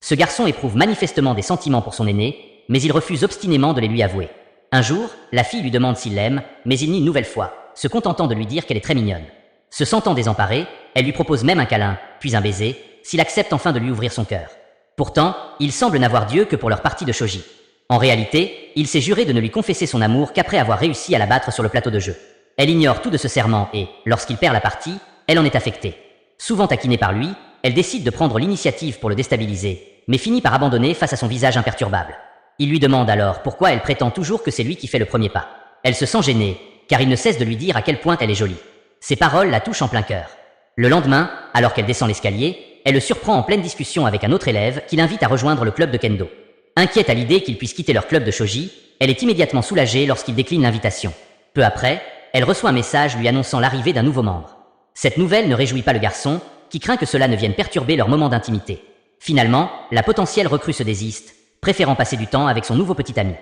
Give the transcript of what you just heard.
Ce garçon éprouve manifestement des sentiments pour son aîné, mais il refuse obstinément de les lui avouer. Un jour, la fille lui demande s'il l'aime, mais il nie une nouvelle fois, se contentant de lui dire qu'elle est très mignonne. Se sentant désemparée, elle lui propose même un câlin, puis un baiser, s'il accepte enfin de lui ouvrir son cœur. Pourtant, il semble n'avoir Dieu que pour leur partie de shogi. En réalité, il s'est juré de ne lui confesser son amour qu'après avoir réussi à la battre sur le plateau de jeu. Elle ignore tout de ce serment et, lorsqu'il perd la partie, elle en est affectée. Souvent taquinée par lui, elle décide de prendre l'initiative pour le déstabiliser, mais finit par abandonner face à son visage imperturbable. Il lui demande alors pourquoi elle prétend toujours que c'est lui qui fait le premier pas. Elle se sent gênée, car il ne cesse de lui dire à quel point elle est jolie. Ces paroles la touchent en plein cœur. Le lendemain, alors qu'elle descend l'escalier, elle le surprend en pleine discussion avec un autre élève qui l'invite à rejoindre le club de kendo. Inquiète à l'idée qu'ils puissent quitter leur club de shogi, elle est immédiatement soulagée lorsqu'il décline l'invitation. Peu après, elle reçoit un message lui annonçant l'arrivée d'un nouveau membre. Cette nouvelle ne réjouit pas le garçon, qui craint que cela ne vienne perturber leur moment d'intimité. Finalement, la potentielle recrue se désiste, préférant passer du temps avec son nouveau petit ami.